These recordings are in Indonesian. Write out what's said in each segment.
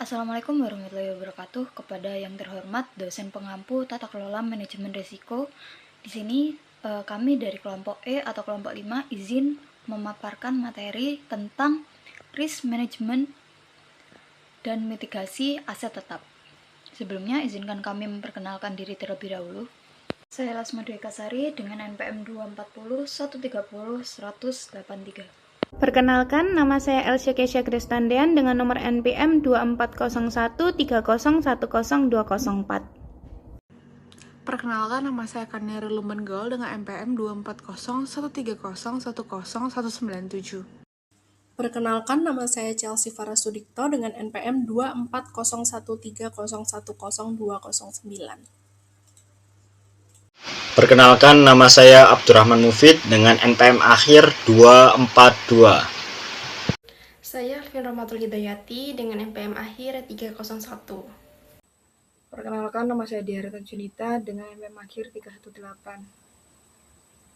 Assalamualaikum warahmatullahi wabarakatuh. Kepada yang terhormat dosen pengampu tata kelola manajemen risiko. Di sini kami dari kelompok E atau kelompok 5 izin memaparkan materi tentang risk management dan mitigasi aset tetap. Sebelumnya izinkan kami memperkenalkan diri terlebih dahulu. Saya Lasma Dwi Kasari dengan NPM 240 130 183. Perkenalkan, nama saya Elsia Kesha Kristandian dengan nomor NPM 240130101024. Perkenalkan, nama saya Kaniari Lumbenggol dengan NPM 2401301010197. Perkenalkan, nama saya Chelsea Farah Sudikto dengan NPM 2401301100209. Perkenalkan, nama saya Abdurrahman Mufid dengan NPM akhir 242. Saya Finromatul Hidayati dengan NPM akhir 301. Perkenalkan, nama saya Diarita Junita dengan NPM akhir 318.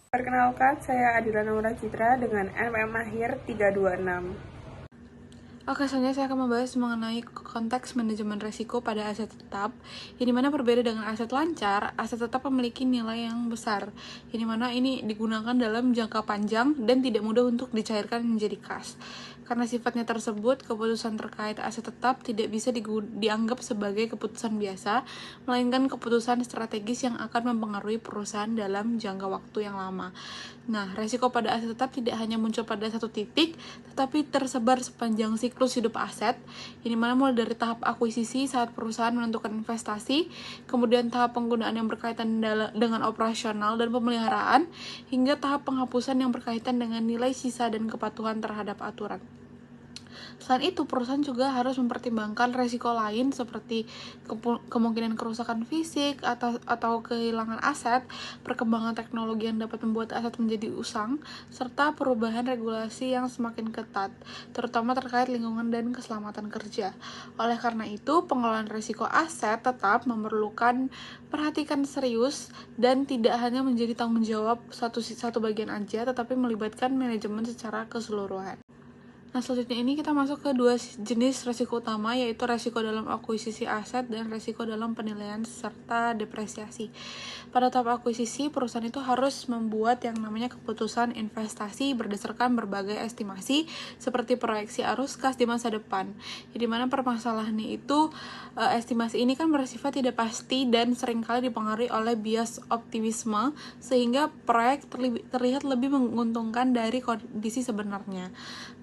Perkenalkan, saya Adila Naura Citra dengan NPM akhir 326. Oke, selanjutnya saya akan membahas mengenai konteks manajemen risiko pada aset tetap, yang dimana berbeda dengan aset lancar, aset tetap memiliki nilai yang besar, yang dimana ini digunakan dalam jangka panjang dan tidak mudah untuk dicairkan menjadi kas. Karena sifatnya tersebut, keputusan terkait aset tetap tidak bisa dianggap sebagai keputusan biasa, melainkan keputusan strategis yang akan mempengaruhi perusahaan dalam jangka waktu yang lama. Nah, risiko pada aset tetap tidak hanya muncul pada satu titik, tetapi tersebar sepanjang siklus hidup aset, yang dimana mulai dari tahap akuisisi saat perusahaan menentukan investasi, kemudian tahap penggunaan yang berkaitan dengan operasional dan pemeliharaan, hingga tahap penghapusan yang berkaitan dengan nilai sisa dan kepatuhan terhadap aturan. Selain itu, perusahaan juga harus mempertimbangkan resiko lain seperti kemungkinan kerusakan fisik atau kehilangan aset, perkembangan teknologi yang dapat membuat aset menjadi usang, serta perubahan regulasi yang semakin ketat, terutama terkait lingkungan dan keselamatan kerja. Oleh karena itu, pengelolaan risiko aset tetap memerlukan perhatian serius dan tidak hanya menjadi tanggung jawab satu bagian aja, tetapi melibatkan manajemen secara keseluruhan. Nah, selanjutnya ini kita masuk ke dua jenis resiko utama, yaitu resiko dalam akuisisi aset dan resiko dalam penilaian serta depresiasi. Pada tahap akuisisi, perusahaan itu harus membuat yang namanya keputusan investasi berdasarkan berbagai estimasi seperti proyeksi arus kas di masa depan. Di mana permasalahannya itu estimasi ini kan bersifat tidak pasti dan seringkali dipengaruhi oleh bias optimisme sehingga proyek terlihat lebih menguntungkan dari kondisi sebenarnya.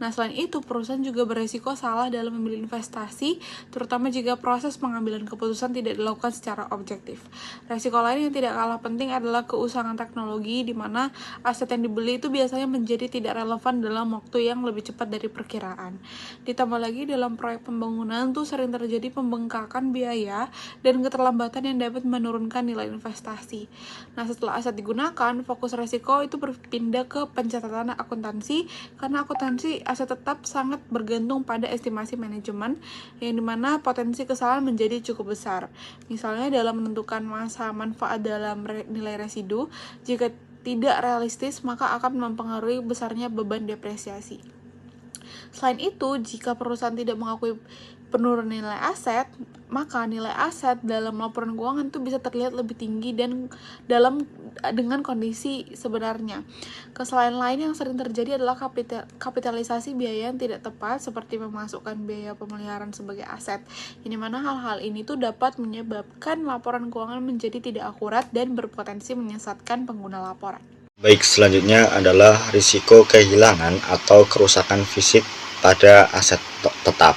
Nah, selain itu, perusahaan juga beresiko salah dalam memilih investasi, terutama jika proses pengambilan keputusan tidak dilakukan secara objektif. Resiko lain yang tidak kalah penting adalah keusangan teknologi, di mana aset yang dibeli itu biasanya menjadi tidak relevan dalam waktu yang lebih cepat dari perkiraan. Ditambah lagi, dalam proyek pembangunan tuh sering terjadi pembengkakan biaya dan keterlambatan yang dapat menurunkan nilai investasi. Nah, setelah aset digunakan, fokus resiko itu berpindah ke pencatatan akuntansi, karena akuntansi aset tetap sangat bergantung pada estimasi manajemen, yang dimana potensi kesalahan menjadi cukup besar. Misalnya dalam menentukan masa manfaat dalam nilai residu, jika tidak realistis maka akan mempengaruhi besarnya beban depresiasi. Selain itu, jika perusahaan tidak mengakui penurunan nilai aset, maka nilai aset dalam laporan keuangan itu bisa terlihat lebih tinggi dan dengan kondisi sebenarnya. Kesalahan lain yang sering terjadi adalah kapitalisasi biaya yang tidak tepat, seperti memasukkan biaya pemeliharaan sebagai aset. Ini mana hal-hal ini tuh dapat menyebabkan laporan keuangan menjadi tidak akurat dan berpotensi menyesatkan pengguna laporan. Baik, selanjutnya adalah risiko kehilangan atau kerusakan fisik pada aset tetap.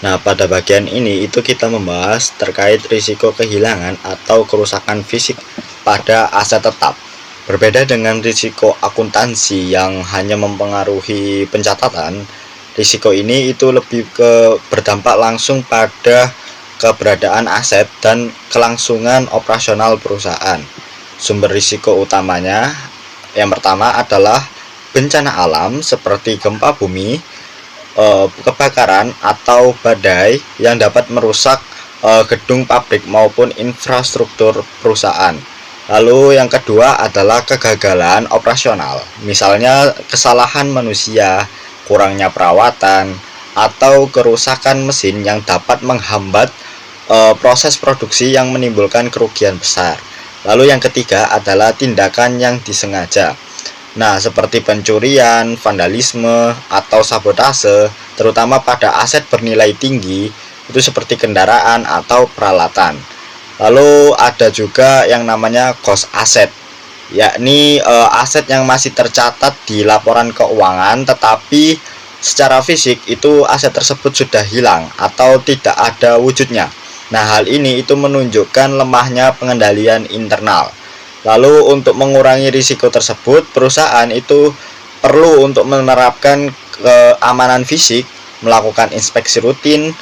Nah, pada bagian ini itu kita membahas terkait risiko kehilangan atau kerusakan fisik pada aset tetap. Berbeda dengan risiko akuntansi yang hanya mempengaruhi pencatatan, risiko ini itu lebih berdampak langsung pada keberadaan aset dan kelangsungan operasional perusahaan. Sumber risiko utamanya yang pertama adalah bencana alam seperti gempa bumi, kebakaran atau badai yang dapat merusak gedung pabrik maupun infrastruktur perusahaan. Lalu yang kedua adalah kegagalan operasional, misalnya kesalahan manusia, kurangnya perawatan, atau kerusakan mesin yang dapat menghambat proses produksi yang menimbulkan kerugian besar. Lalu yang ketiga adalah tindakan yang disengaja. Nah, seperti pencurian, vandalisme, atau sabotase, terutama pada aset bernilai tinggi, itu seperti kendaraan atau peralatan. Lalu ada juga yang namanya ghost asset, yakni aset yang masih tercatat di laporan keuangan, tetapi secara fisik itu aset tersebut sudah hilang atau tidak ada wujudnya. Nah, hal ini itu menunjukkan lemahnya pengendalian internal. Lalu untuk mengurangi risiko tersebut, perusahaan itu perlu untuk menerapkan keamanan fisik, melakukan inspeksi rutin,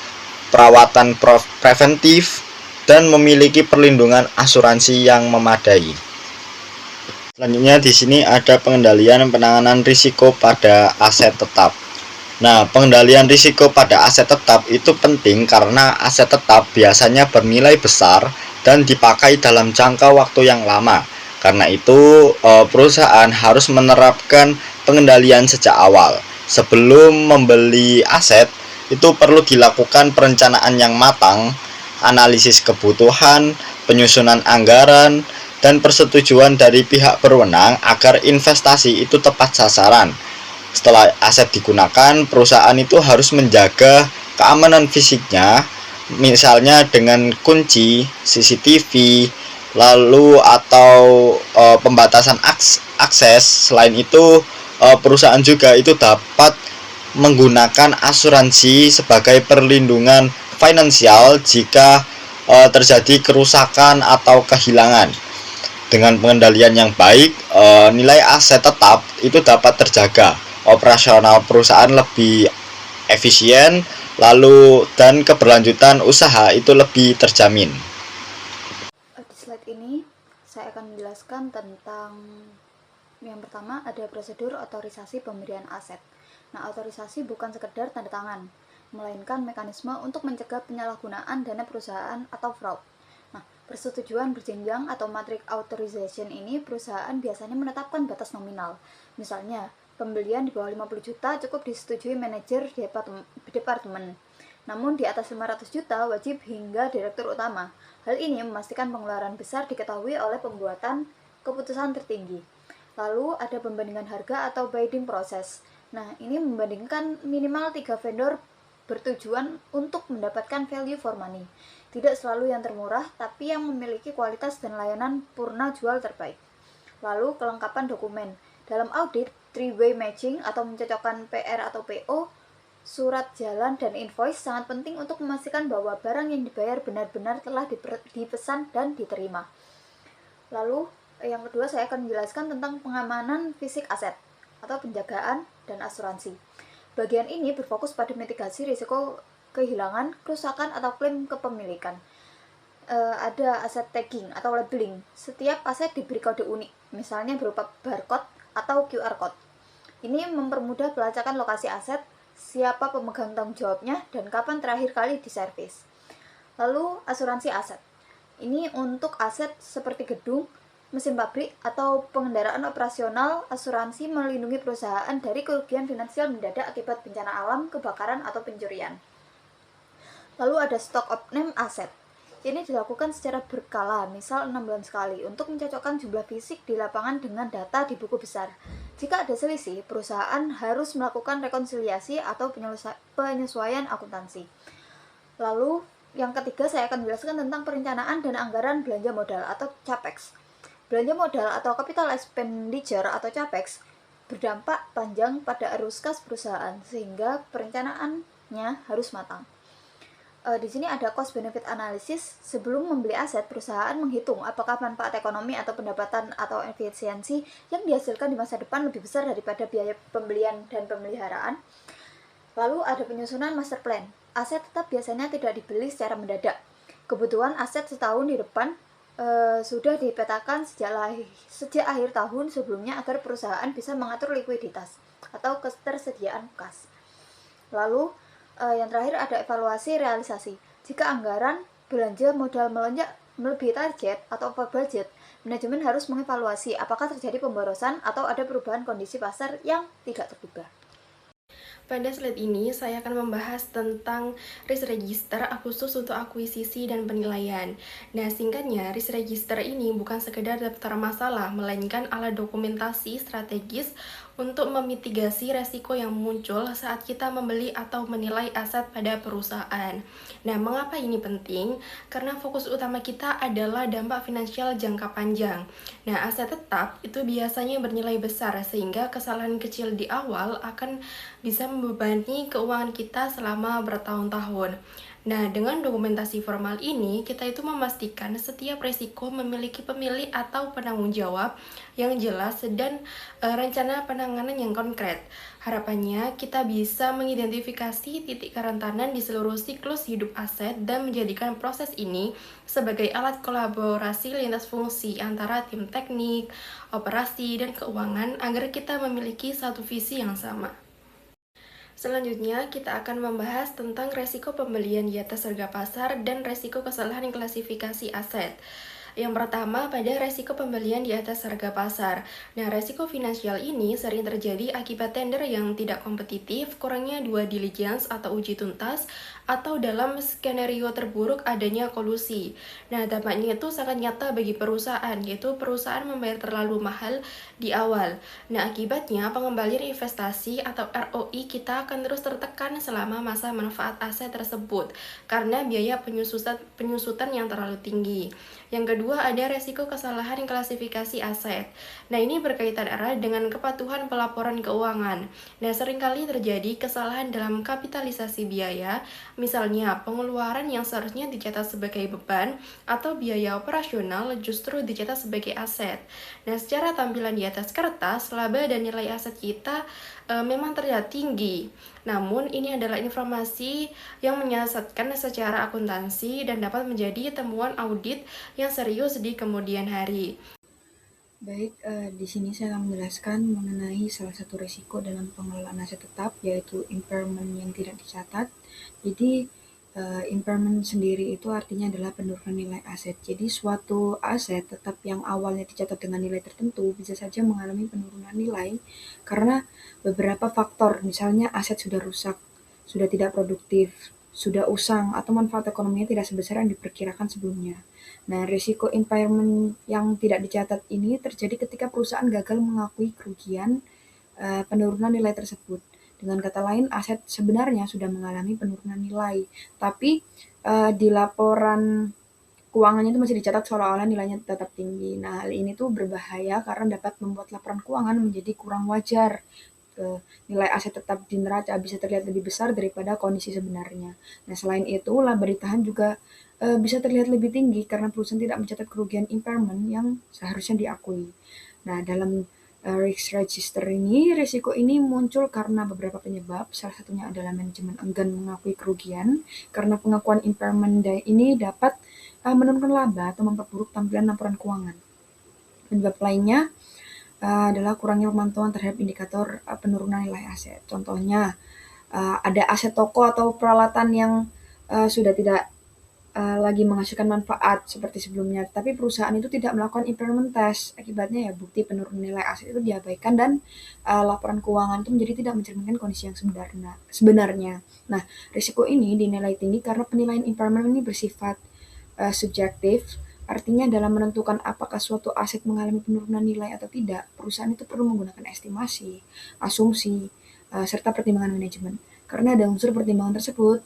perawatan preventif, dan memiliki perlindungan asuransi yang memadai. Selanjutnya di sini ada pengendalian penanganan risiko pada aset tetap. Nah, pengendalian risiko pada aset tetap itu penting karena aset tetap biasanya bernilai besar dan dipakai dalam jangka waktu yang lama. Karena itu, perusahaan harus menerapkan pengendalian sejak awal. Sebelum membeli aset, itu perlu dilakukan perencanaan yang matang, analisis kebutuhan, penyusunan anggaran, dan persetujuan dari pihak berwenang agar investasi itu tepat sasaran. Setelah aset digunakan, perusahaan itu harus menjaga keamanan fisiknya, misalnya dengan kunci, CCTV, lalu atau pembatasan akses. Selain itu, perusahaan juga itu dapat menggunakan asuransi sebagai perlindungan finansial jika terjadi kerusakan atau kehilangan. Dengan pengendalian yang baik, nilai aset tetap itu dapat terjaga, operasional perusahaan lebih efisien, lalu dan keberlanjutan usaha itu lebih terjamin. Di slide ini saya akan menjelaskan tentang yang pertama ada prosedur otorisasi pemberian aset. Nah, otorisasi bukan sekedar tanda tangan, melainkan mekanisme untuk mencegah penyalahgunaan dana perusahaan atau fraud. Nah, persetujuan berjenjang atau matrix authorization ini perusahaan biasanya menetapkan batas nominal. Misalnya, pembelian di bawah 50 juta cukup disetujui manajer departemen. Namun di atas 500 juta wajib hingga direktur utama. Hal ini memastikan pengeluaran besar diketahui oleh pembuatan keputusan tertinggi. Lalu ada pembandingan harga atau bidding process. Nah, ini membandingkan minimal 3 vendor bertujuan untuk mendapatkan value for money. Tidak selalu yang termurah, tapi yang memiliki kualitas dan layanan purna jual terbaik. Lalu kelengkapan dokumen. Dalam audit, three-way matching atau mencocokkan PR atau PO, surat jalan, dan invoice sangat penting untuk memastikan bahwa barang yang dibayar benar-benar telah dipesan dan diterima. Lalu, yang kedua saya akan menjelaskan tentang pengamanan fisik aset atau penjagaan dan asuransi. Bagian ini berfokus pada mitigasi risiko kehilangan, kerusakan, atau klaim kepemilikan. Ada aset tagging atau labeling. Setiap aset diberi kode unik, misalnya berupa barcode atau QR code. Ini mempermudah pelacakan lokasi aset, siapa pemegang tanggung jawabnya, dan kapan terakhir kali diservis. Lalu asuransi aset. Ini untuk aset seperti gedung, mesin pabrik, atau pengendaraan operasional. Asuransi melindungi perusahaan dari kerugian finansial mendadak akibat bencana alam, kebakaran, atau pencurian. Lalu ada stock of name aset. Ini dilakukan secara berkala, misal 6 bulan sekali, untuk mencocokkan jumlah fisik di lapangan dengan data di buku besar. Jika ada selisih, perusahaan harus melakukan rekonsiliasi atau penyesuaian akuntansi. Lalu, yang ketiga saya akan menjelaskan tentang perencanaan dan anggaran belanja modal atau CAPEX. Belanja modal atau capital expenditure atau CAPEX berdampak panjang pada arus kas perusahaan, sehingga perencanaannya harus matang. Di sini ada cost benefit analysis. Sebelum membeli aset, perusahaan menghitung apakah manfaat ekonomi atau pendapatan atau efisiensi yang dihasilkan di masa depan lebih besar daripada biaya pembelian dan pemeliharaan. Lalu ada penyusunan master plan. Aset tetap biasanya tidak dibeli secara mendadak. Kebutuhan aset setahun di depan sudah dipetakan sejak akhir tahun sebelumnya agar perusahaan bisa mengatur likuiditas atau ketersediaan kas. Lalu yang terakhir ada evaluasi realisasi. Jika anggaran belanja modal melonjak melebihi target atau over budget, manajemen harus mengevaluasi apakah terjadi pemborosan atau ada perubahan kondisi pasar yang tidak terduga. Pada slide ini, saya akan membahas tentang risk register khusus untuk akuisisi dan penilaian. Nah, singkatnya, risk register ini bukan sekedar daftar masalah, melainkan alat dokumentasi strategis untuk memitigasi resiko yang muncul saat kita membeli atau menilai aset pada perusahaan. Nah, mengapa ini penting? Karena fokus utama kita adalah dampak finansial jangka panjang. Nah, aset tetap itu biasanya bernilai besar, sehingga kesalahan kecil di awal akan bisa membebani keuangan kita selama bertahun-tahun. Nah, dengan dokumentasi formal ini, kita itu memastikan setiap risiko memiliki pemilik atau penanggung jawab yang jelas dan rencana penanganan yang konkret. Harapannya, kita bisa mengidentifikasi titik kerentanan di seluruh siklus hidup aset dan menjadikan proses ini sebagai alat kolaborasi lintas fungsi antara tim teknik, operasi, dan keuangan agar kita memiliki satu visi yang sama. Selanjutnya, kita akan membahas tentang resiko pembelian di atas harga pasar dan resiko kesalahan klasifikasi aset. Yang pertama, pada resiko pembelian di atas harga pasar. Nah, resiko finansial ini sering terjadi akibat tender yang tidak kompetitif, kurangnya due diligence atau uji tuntas, atau dalam skenario terburuk adanya kolusi. Nah, dampaknya itu sangat nyata bagi perusahaan, yaitu perusahaan membayar terlalu mahal di awal. Nah, akibatnya pengembalian investasi atau ROI kita akan terus tertekan selama masa manfaat aset tersebut, karena biaya penyusutan yang terlalu tinggi. Yang kedua, ada resiko kesalahan klasifikasi aset. Nah, ini berkaitan erat dengan kepatuhan pelaporan keuangan. Nah, seringkali terjadi kesalahan dalam kapitalisasi biaya, misalnya pengeluaran yang seharusnya dicatat sebagai beban atau biaya operasional justru dicatat sebagai aset. Nah, secara tampilan di atas kertas, laba dan nilai aset kita memang terlihat tinggi. Namun, ini adalah informasi yang menyesatkan secara akuntansi dan dapat menjadi temuan audit yang serius di kemudian hari. Baik, di sini saya akan menjelaskan mengenai salah satu risiko dalam pengelolaan aset tetap, yaitu impairment yang tidak dicatat. Jadi, impairment sendiri itu artinya adalah penurunan nilai aset. Jadi, suatu aset tetap yang awalnya dicatat dengan nilai tertentu bisa saja mengalami penurunan nilai karena beberapa faktor, misalnya aset sudah rusak, sudah tidak produktif, sudah usang, atau manfaat ekonominya tidak sebesar yang diperkirakan sebelumnya. Nah, risiko impairment yang tidak dicatat ini terjadi ketika perusahaan gagal mengakui kerugian penurunan nilai tersebut. Dengan kata lain, aset sebenarnya sudah mengalami penurunan nilai, tapi di laporan keuangannya itu masih dicatat seolah-olah nilainya tetap tinggi. Nah, hal ini tuh berbahaya karena dapat membuat laporan keuangan menjadi kurang wajar. Nilai aset tetap di neraca bisa terlihat lebih besar daripada kondisi sebenarnya. Nah, selain itu, laba ditahan juga bisa terlihat lebih tinggi karena perusahaan tidak mencatat kerugian impairment yang seharusnya diakui. Nah, dalam risk register ini, risiko ini muncul karena beberapa penyebab. Salah satunya adalah manajemen enggan mengakui kerugian karena pengakuan impairment ini dapat menurunkan laba atau memperburuk tampilan laporan keuangan. Penyebab lainnya adalah kurangnya pemantauan terhadap indikator penurunan nilai aset. Contohnya, ada aset toko atau peralatan yang sudah tidak lagi menghasilkan manfaat seperti sebelumnya, tapi perusahaan itu tidak melakukan impairment test. Akibatnya ya bukti penurunan nilai aset itu diabaikan dan laporan keuangan itu menjadi tidak mencerminkan kondisi yang sebenarnya. Nah, risiko ini dinilai tinggi karena penilaian impairment ini bersifat subjektif. Artinya dalam menentukan apakah suatu aset mengalami penurunan nilai atau tidak, perusahaan itu perlu menggunakan estimasi, asumsi, serta pertimbangan manajemen. Karena ada unsur pertimbangan tersebut,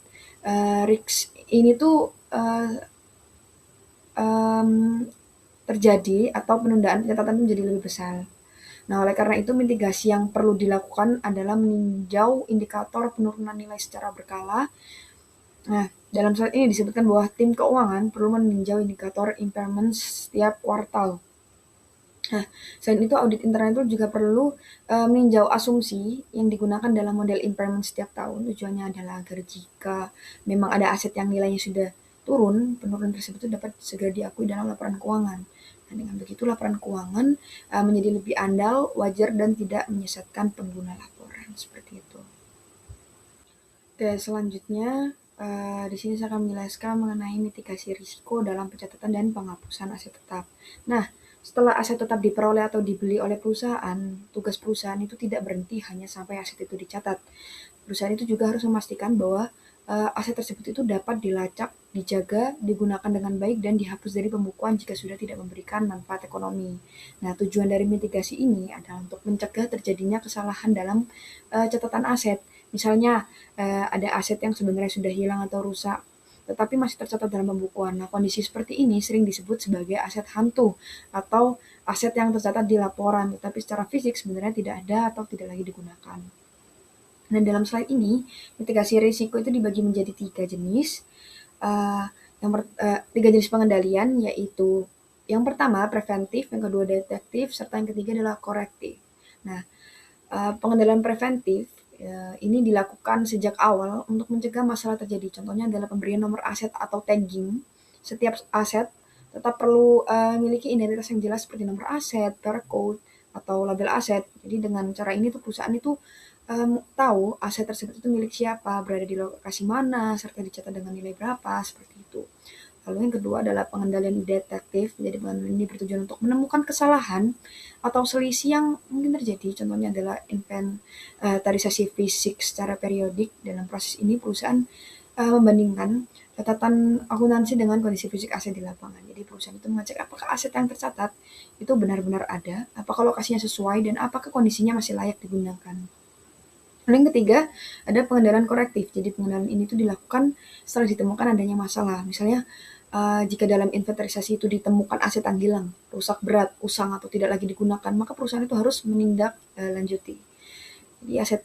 risk ini tuh terjadi atau penundaan pencatatan menjadi lebih besar. Nah, oleh karena itu mitigasi yang perlu dilakukan adalah meninjau indikator penurunan nilai secara berkala. Nah, dalam slide ini disebutkan bahwa tim keuangan perlu meninjau indikator impairment setiap kuartal. Nah, selain itu audit internal itu juga perlu meninjau asumsi yang digunakan dalam model impairment setiap tahun. Tujuannya adalah agar jika memang ada aset yang nilainya sudah turun, penurunan tersebut dapat segera diakui dalam laporan keuangan. Nah, dengan begitu laporan keuangan menjadi lebih andal, wajar, dan tidak menyesatkan pengguna laporan. Seperti itu. Oke, selanjutnya di sini saya akan menjelaskan mengenai mitigasi risiko dalam pencatatan dan penghapusan aset tetap. Nah, setelah aset tetap diperoleh atau dibeli oleh perusahaan, tugas perusahaan itu tidak berhenti hanya sampai aset itu dicatat. Perusahaan itu juga harus memastikan bahwa aset tersebut itu dapat dilacak, dijaga, digunakan dengan baik, dan dihapus dari pembukuan jika sudah tidak memberikan manfaat ekonomi. Nah, tujuan dari mitigasi ini adalah untuk mencegah terjadinya kesalahan dalam catatan aset. Misalnya, ada aset yang sebenarnya sudah hilang atau rusak, tetapi masih tercatat dalam pembukuan. Nah, kondisi seperti ini sering disebut sebagai aset hantu atau aset yang tercatat di laporan, tetapi secara fisik sebenarnya tidak ada atau tidak lagi digunakan. Dan dalam slide ini, mitigasi risiko itu dibagi menjadi 3 jenis. Tiga jenis pengendalian, yaitu yang pertama preventif, yang kedua detektif, serta yang ketiga adalah korektif. Nah, pengendalian preventif ini dilakukan sejak awal untuk mencegah masalah terjadi. Contohnya adalah pemberian nomor aset atau tagging. Setiap aset tetap perlu memiliki identitas yang jelas seperti nomor aset, barcode, atau label aset. Jadi dengan cara ini tuh perusahaan itu tahu aset tersebut itu milik siapa, berada di lokasi mana, serta dicatat dengan nilai berapa, seperti itu. Lalu yang kedua adalah pengendalian detektif. Jadi pengendalian ini bertujuan untuk menemukan kesalahan atau selisih yang mungkin terjadi. Contohnya adalah inventarisasi fisik secara periodik. Dalam proses ini perusahaan membandingkan catatan akuntansi dengan kondisi fisik aset di lapangan. Jadi perusahaan itu mengecek apakah aset yang tercatat itu benar-benar ada, apakah lokasinya sesuai, dan apakah kondisinya masih layak digunakan. Lalu yang ketiga, ada pengendalian korektif. Jadi pengendalian ini tuh dilakukan setelah ditemukan adanya masalah. Misalnya, jika dalam inventarisasi itu ditemukan aset yang hilang, rusak berat, usang, atau tidak lagi digunakan, maka perusahaan itu harus menindaklanjuti. Jadi aset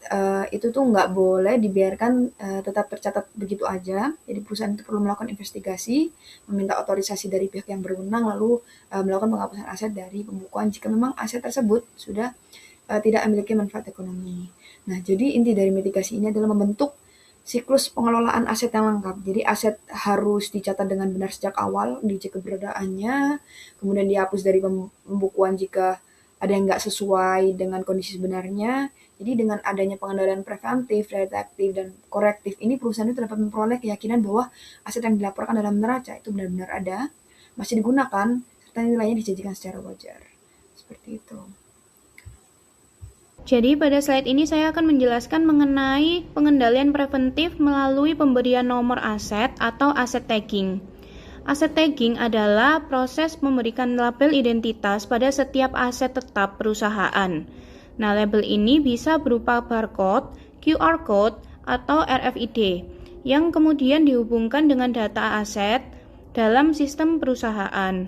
itu tuh nggak boleh dibiarkan tetap tercatat begitu aja. Jadi perusahaan itu perlu melakukan investigasi, meminta otorisasi dari pihak yang berwenang, lalu melakukan penghapusan aset dari pembukuan jika memang aset tersebut sudah tidak memiliki manfaat ekonomi. Nah, jadi inti dari mitigasi ini adalah membentuk siklus pengelolaan aset yang lengkap. Jadi aset harus dicatat dengan benar sejak awal, dicek keberadaannya, kemudian dihapus dari pembukuan jika ada yang nggak sesuai dengan kondisi sebenarnya. Jadi dengan adanya pengendalian preventif, detektif, dan korektif ini, perusahaan itu dapat memperoleh keyakinan bahwa aset yang dilaporkan dalam neraca itu benar-benar ada, masih digunakan, serta nilainya dijanjikan secara wajar. Seperti itu. Jadi pada slide ini saya akan menjelaskan mengenai pengendalian preventif melalui pemberian nomor aset atau aset tagging. Aset tagging adalah proses memberikan label identitas pada setiap aset tetap perusahaan. Nah, label ini bisa berupa barcode, QR code, atau RFID yang kemudian dihubungkan dengan data aset dalam sistem perusahaan.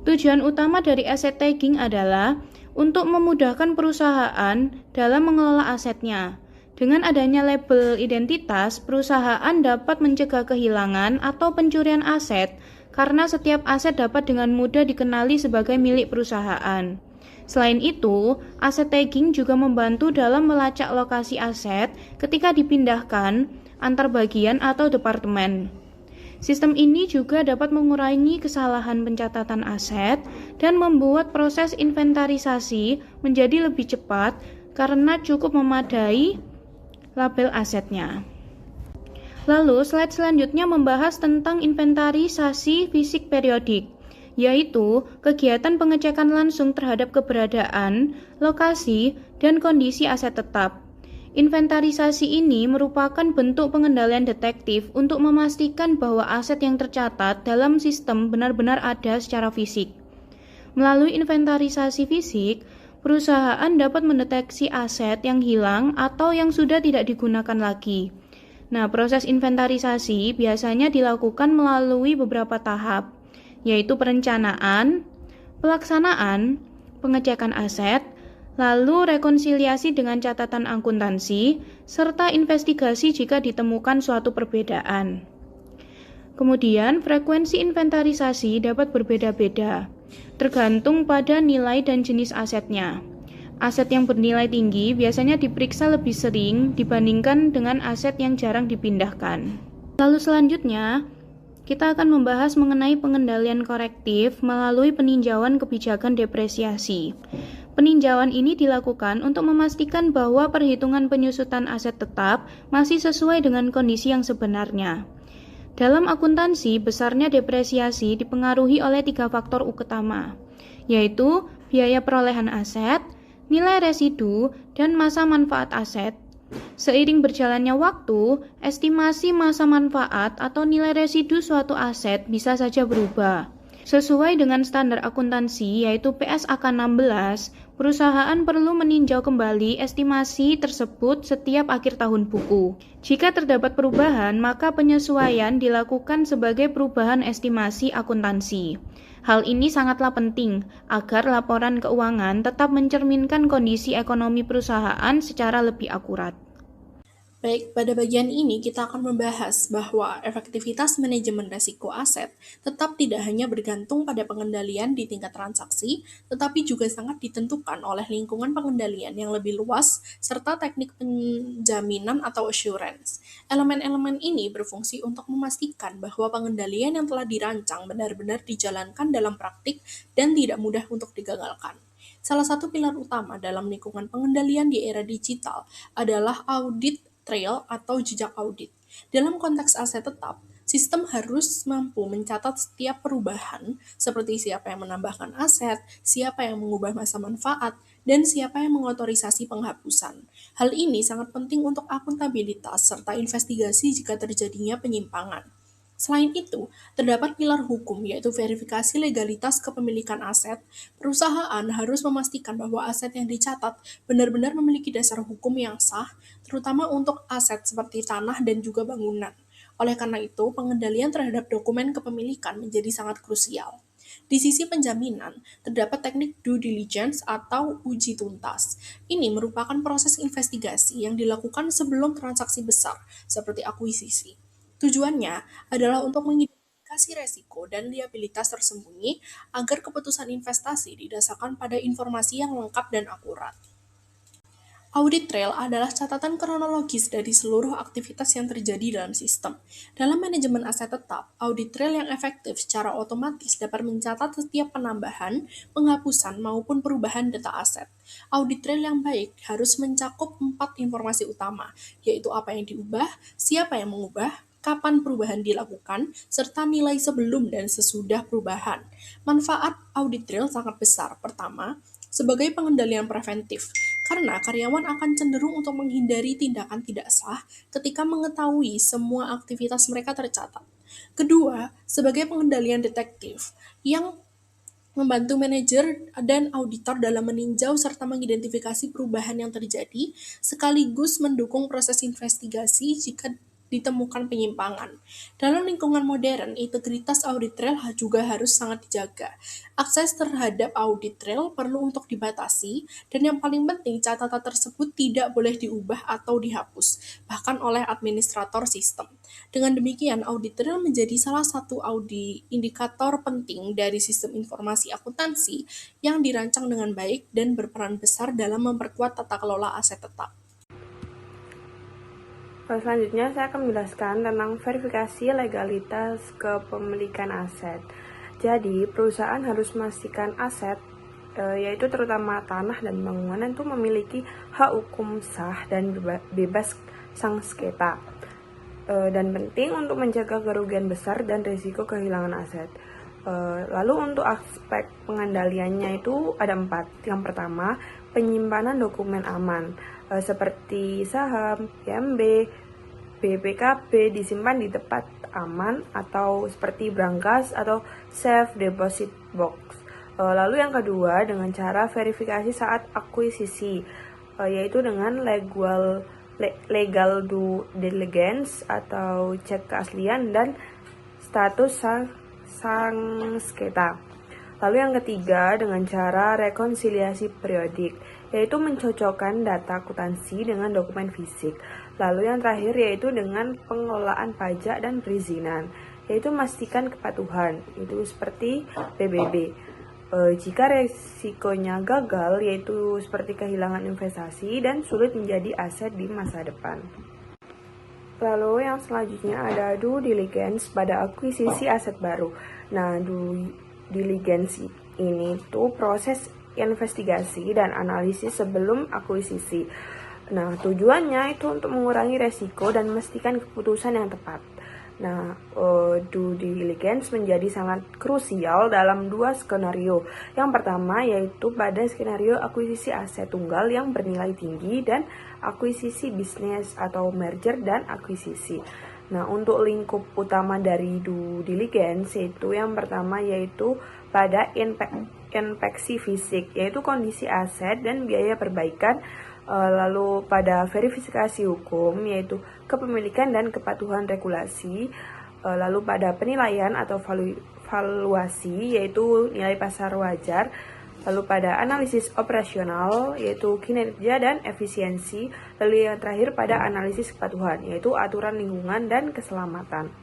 Tujuan utama dari aset tagging adalah untuk memudahkan perusahaan dalam mengelola asetnya. Dengan adanya label identitas, perusahaan dapat mencegah kehilangan atau pencurian aset karena setiap aset dapat dengan mudah dikenali sebagai milik perusahaan. Selain itu, aset tagging juga membantu dalam melacak lokasi aset ketika dipindahkan antar bagian atau departemen. Sistem ini juga dapat mengurangi kesalahan pencatatan aset dan membuat proses inventarisasi menjadi lebih cepat karena cukup memadai label asetnya. Lalu, slide selanjutnya membahas tentang inventarisasi fisik periodik, yaitu kegiatan pengecekan langsung terhadap keberadaan, lokasi, dan kondisi aset tetap. Inventarisasi ini merupakan bentuk pengendalian detektif untuk memastikan bahwa aset yang tercatat dalam sistem benar-benar ada secara fisik. Melalui inventarisasi fisik, perusahaan dapat mendeteksi aset yang hilang atau yang sudah tidak digunakan lagi. Nah, proses inventarisasi biasanya dilakukan melalui beberapa tahap, yaitu perencanaan, pelaksanaan, pengecekan aset, lalu rekonsiliasi dengan catatan akuntansi, serta investigasi jika ditemukan suatu perbedaan. Kemudian, frekuensi inventarisasi dapat berbeda-beda, tergantung pada nilai dan jenis asetnya. Aset yang bernilai tinggi biasanya diperiksa lebih sering dibandingkan dengan aset yang jarang dipindahkan. Lalu selanjutnya, kita akan membahas mengenai pengendalian korektif melalui peninjauan kebijakan depresiasi. Peninjauan ini dilakukan untuk memastikan bahwa perhitungan penyusutan aset tetap masih sesuai dengan kondisi yang sebenarnya. Dalam akuntansi, besarnya depresiasi dipengaruhi oleh 3 faktor utama, yaitu biaya perolehan aset, nilai residu, dan masa manfaat aset. Seiring berjalannya waktu, estimasi masa manfaat atau nilai residu suatu aset bisa saja berubah. Sesuai dengan standar akuntansi yaitu PSAK 16, perusahaan perlu meninjau kembali estimasi tersebut setiap akhir tahun buku. Jika terdapat perubahan, maka penyesuaian dilakukan sebagai perubahan estimasi akuntansi. Hal ini sangatlah penting agar laporan keuangan tetap mencerminkan kondisi ekonomi perusahaan secara lebih akurat. Baik, pada bagian ini kita akan membahas bahwa efektivitas manajemen resiko aset tetap tidak hanya bergantung pada pengendalian di tingkat transaksi, tetapi juga sangat ditentukan oleh lingkungan pengendalian yang lebih luas, serta teknik penjaminan atau assurance. Elemen-elemen ini berfungsi untuk memastikan bahwa pengendalian yang telah dirancang benar-benar dijalankan dalam praktik dan tidak mudah untuk digagalkan. Salah satu pilar utama dalam lingkungan pengendalian di era digital adalah audit trail atau jejak audit. Dalam konteks aset tetap, sistem harus mampu mencatat setiap perubahan, seperti siapa yang menambahkan aset, siapa yang mengubah masa manfaat, dan siapa yang mengotorisasi penghapusan. Hal ini sangat penting untuk akuntabilitas serta investigasi jika terjadinya penyimpangan. Selain itu, terdapat pilar hukum yaitu verifikasi legalitas kepemilikan aset. Perusahaan harus memastikan bahwa aset yang dicatat benar-benar memiliki dasar hukum yang sah, terutama untuk aset seperti tanah dan juga bangunan. Oleh karena itu, pengendalian terhadap dokumen kepemilikan menjadi sangat krusial. Di sisi penjaminan, terdapat teknik due diligence atau uji tuntas. Ini merupakan proses investigasi yang dilakukan sebelum transaksi besar, seperti akuisisi. Tujuannya adalah untuk mengidentifikasi resiko dan liabilitas tersembunyi agar keputusan investasi didasarkan pada informasi yang lengkap dan akurat. Audit trail adalah catatan kronologis dari seluruh aktivitas yang terjadi dalam sistem. Dalam manajemen aset tetap, audit trail yang efektif secara otomatis dapat mencatat setiap penambahan, penghapusan, maupun perubahan data aset. Audit trail yang baik harus mencakup 4 informasi utama, yaitu apa yang diubah, siapa yang mengubah, kapan perubahan dilakukan, serta nilai sebelum dan sesudah perubahan. Manfaat audit trail sangat besar. Pertama, sebagai pengendalian preventif, karena karyawan akan cenderung untuk menghindari tindakan tidak sah ketika mengetahui semua aktivitas mereka tercatat. Kedua, sebagai pengendalian detektif, yang membantu manajer dan auditor dalam meninjau serta mengidentifikasi perubahan yang terjadi, sekaligus mendukung proses investigasi jika ditemukan penyimpangan. Dalam lingkungan modern, integritas audit trail juga harus sangat dijaga. Akses terhadap audit trail perlu untuk dibatasi, dan yang paling penting, catatan tersebut tidak boleh diubah atau dihapus, bahkan oleh administrator sistem. Dengan demikian, audit trail menjadi salah satu indikator penting dari sistem informasi akuntansi yang dirancang dengan baik dan berperan besar dalam memperkuat tata kelola aset tetap. Selanjutnya saya akan menjelaskan tentang verifikasi legalitas kepemilikan aset. Jadi, perusahaan harus memastikan aset, yaitu terutama tanah dan bangunan itu memiliki hak hukum sah dan bebas sengketa. Dan penting untuk menjaga kerugian besar dan risiko kehilangan aset. Lalu untuk aspek pengendaliannya itu ada 4. Yang pertama, penyimpanan dokumen aman, seperti saham, PMB, BPKB disimpan di tempat aman atau seperti brankas atau safe deposit box. Lalu yang kedua, dengan cara verifikasi saat akuisisi, yaitu dengan legal due diligence atau cek keaslian dan status sengketa. Lalu yang ketiga, dengan cara rekonsiliasi periodik, yaitu mencocokkan data akuntansi dengan dokumen fisik. Lalu yang terakhir yaitu dengan pengelolaan pajak dan perizinan, yaitu memastikan kepatuhan, itu seperti PBB. Jika resikonya gagal, yaitu seperti kehilangan investasi dan sulit menjadi aset di masa depan. Lalu yang selanjutnya ada due diligence pada akuisisi aset baru. Nah, due diligence ini tuh proses investigasi dan analisis sebelum akuisisi. Nah, tujuannya itu untuk mengurangi resiko dan memastikan keputusan yang tepat. Nah, due diligence menjadi sangat krusial dalam dua skenario. Yang pertama yaitu pada skenario akuisisi aset tunggal yang bernilai tinggi dan akuisisi bisnis atau merger dan akuisisi. Nah, untuk lingkup utama dari due diligence yaitu yang pertama yaitu pada inspeksi fisik, yaitu kondisi aset dan biaya perbaikan. Lalu pada verifikasi hukum yaitu kepemilikan dan kepatuhan regulasi, lalu pada penilaian atau valuasi yaitu nilai pasar wajar, lalu pada analisis operasional yaitu kinerja dan efisiensi, lalu yang terakhir pada analisis kepatuhan yaitu aturan lingkungan dan keselamatan.